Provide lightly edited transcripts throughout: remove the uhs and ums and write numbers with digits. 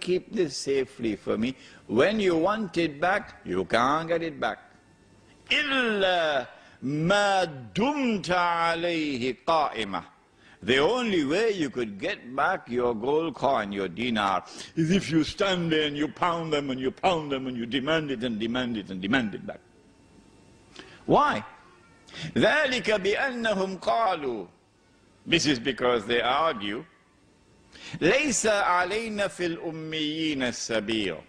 keep this safely for me. When you want it back, you can't get it back. إِلَّا مَا دُمْتَ عَلَيْهِ قَائِمَةً. The only way you could get back your gold coin, your dinar, is if you stand there and you pound them and you pound them and you demand it and demand it and demand it back. Why? ذَلِكَ بِأَنَّهُمْ قَالُوا. This is because they argue, لَيْسَ عَلَيْنَا فِي الْأُمِّيِّينَ السَّبِيلٌ.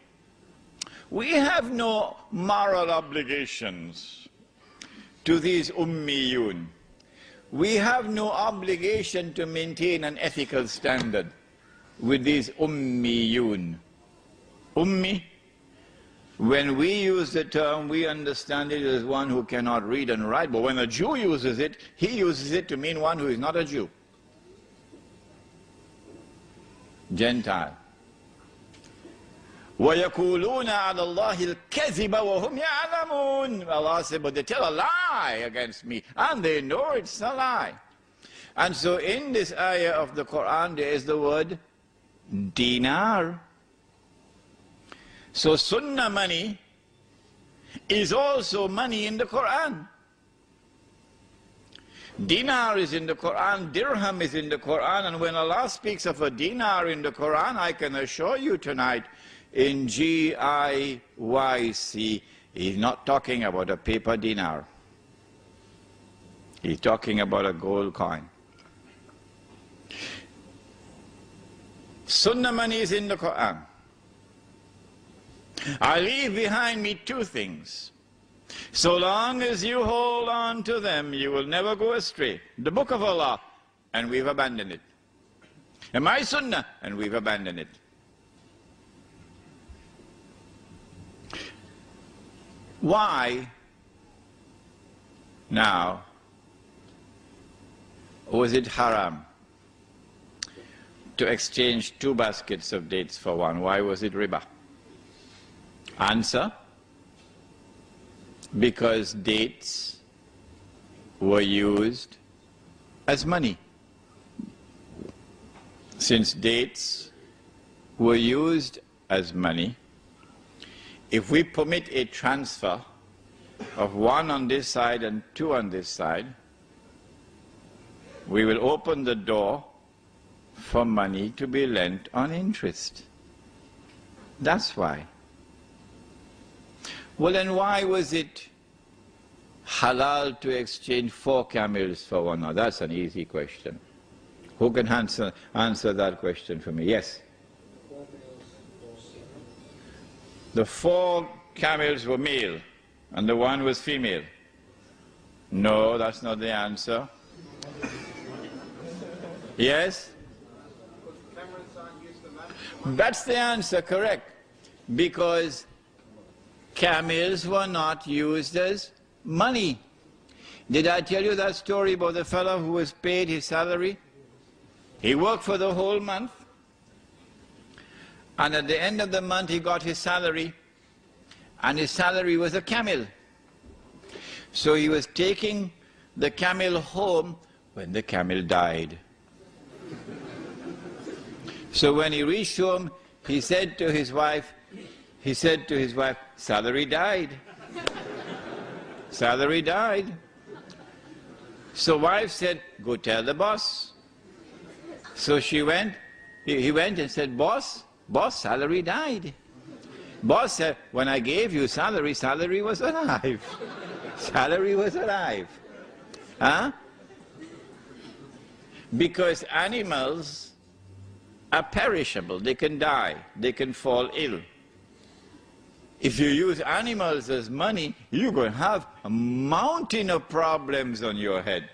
We have no moral obligations to these ummiyun. We have no obligation to maintain an ethical standard with these ummiyun. Ummi, when we use the term, we understand it as one who cannot read and write, but when a Jew uses it, he uses it to mean one who is not a Jew. Gentile. وَيَقُولُونَ عَلَى اللَّهِ الْكَذِبَ وَهُمْ يَعْلَمُونَ. Allah said, but they tell a lie against me, and they know it's a lie. And so in this ayah of the Quran, there is the word dinar. So sunnah money is also money in the Quran. Dinar is in the Quran, dirham is in the Quran, and when Allah speaks of a dinar in the Quran, I can assure you tonight, in Giyc, he's not talking about a paper dinar. He's talking about a gold coin. Sunnah money is in the Quran. I leave behind me two things. So long as you hold on to them, you will never go astray. The book of Allah, and we've abandoned it. And my sunnah, and we've abandoned it. Why now was it haram to exchange 2 baskets of dates for one? Why was it riba? Answer: because dates were used as money. Since dates were used as money, if we permit a transfer of 1 on this side and 2 on this side, we will open the door for money to be lent on interest. That's why. Well, then why was it halal to exchange 4 camels for 1? Now that's an easy question. Who can answer that question for me? Yes? The 4 camels were male, and the 1 was female. No, that's not the answer. Yes? That's the answer, correct. Because camels were not used as money. Did I tell you that story about the fellow who was paid his salary? He worked for the whole month, and at the end of the month he got his salary, and his salary was a camel. So he was taking the camel home when the camel died. So when he reached home, he said to his wife, salary died. Salary died. So wife said, go tell the boss. So he went and said, boss, salary died. Boss said, when I gave you salary, salary was alive. Salary was alive. Huh? Because animals are perishable. They can die. They can fall ill. If you use animals as money, you're going to have a mountain of problems on your head.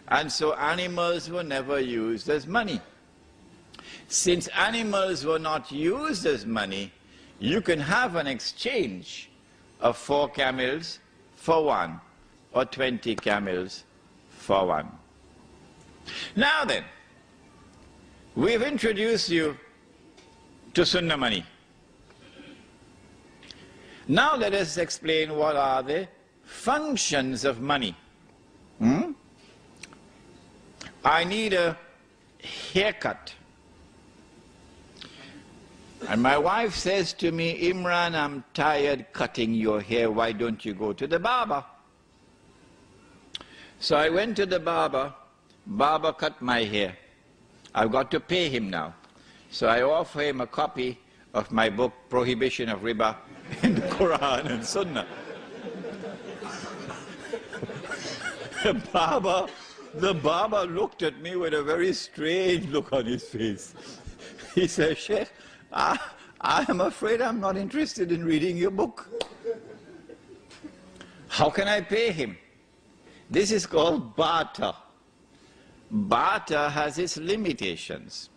And so animals were never used as money. Since animals were not used as money, you can have an exchange of 4 camels for 1, or 20 camels for 1. Now then, we've introduced you to Sunnah money. Now let us explain what are the functions of money. I need a haircut. And my wife says to me, Imran, I'm tired cutting your hair. Why don't you go to the barber? So I went to the barber. Barber cut my hair. I've got to pay him now. So I offer him a copy of my book, Prohibition of Riba in the Quran and Sunnah. The barber looked at me with a very strange look on his face. He said, Sheikh, I am afraid I'm not interested in reading your book. How can I pay him? This is called barter. Barter has its limitations.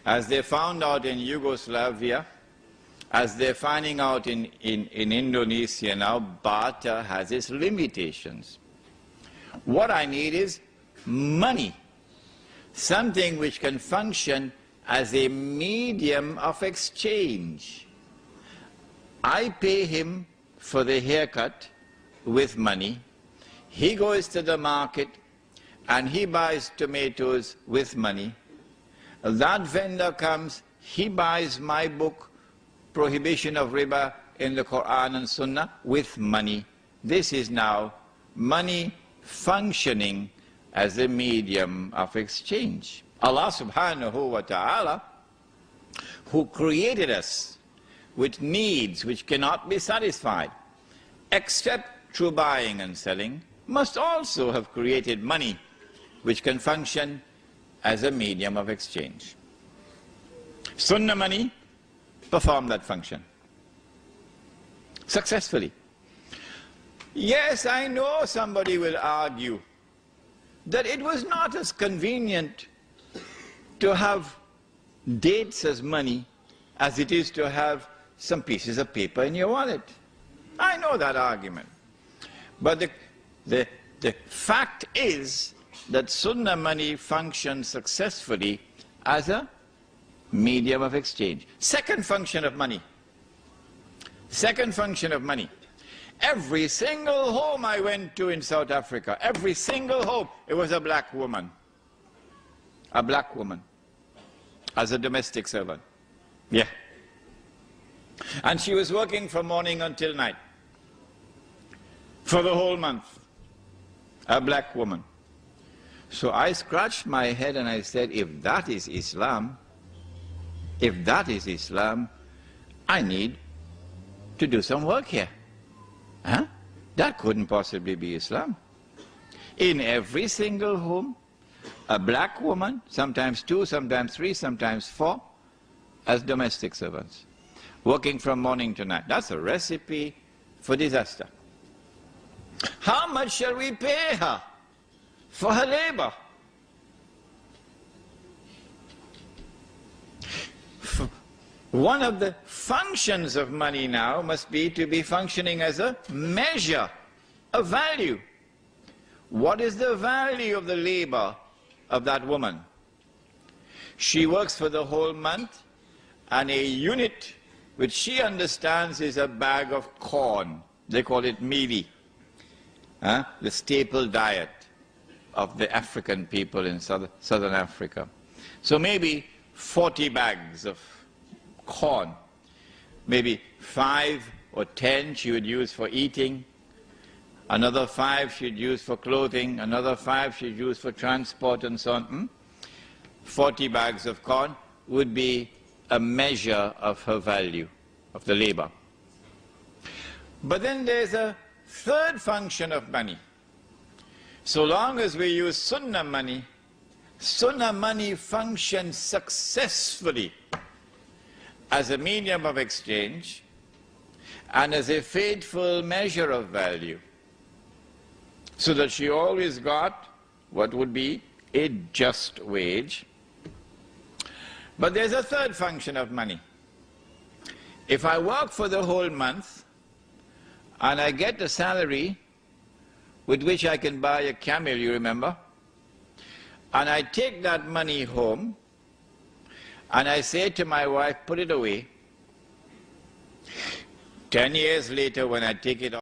As they found out in Yugoslavia, as they're finding out in Indonesia now, barter has its limitations. What I need is money, something which can function as a medium of exchange. I pay him for the haircut with money. He goes to the market and he buys tomatoes with money. That vendor comes, he buys my book, Prohibition of Riba in the Quran and Sunnah, with money. This is now money functioning as a medium of exchange. Allah subhanahu wa ta'ala, who created us with needs which cannot be satisfied except through buying and selling, must also have created money which can function as a medium of exchange. Sunnah money performed that function successfully. Yes, I know somebody will argue that it was not as convenient to have dates as money as it is to have some pieces of paper in your wallet. I know that argument. But the fact is that Sunnah money functions successfully as a medium of exchange. Second function of money. Second function of money. Every single home I went to in South Africa, every single home, it was a black woman. A black woman. As a domestic servant. Yeah. And she was working from morning until night. For the whole month. A black woman. So I scratched my head and I said, if that is Islam, I need to do some work here. Huh? That couldn't possibly be Islam. In every single home, a black woman, sometimes 2, sometimes 3, sometimes 4, as domestic servants, working from morning to night. That's a recipe for disaster. How much shall we pay her for her labor? One of the functions of money now must be to be functioning as a measure, a value. What is the value of the labor of that woman? She works for the whole month, and a unit which she understands is a bag of corn. They call it mealie, the staple diet of the African people in southern Africa. So maybe 40 bags of corn, maybe 5 or 10 she would use for eating, another 5 she'd use for clothing, another 5 she'd use for transport and so on. 40 bags of corn would be a measure of her value, of the labor. But then there's a third function of money. So long as we use Sunnah money functions successfully as a medium of exchange and as a faithful measure of value, so that she always got what would be a just wage. But there's a third function of money. If I work for the whole month and I get a salary with which I can buy a camel, you remember, and I take that money home and I say to my wife, put it away. 10 years later when I take it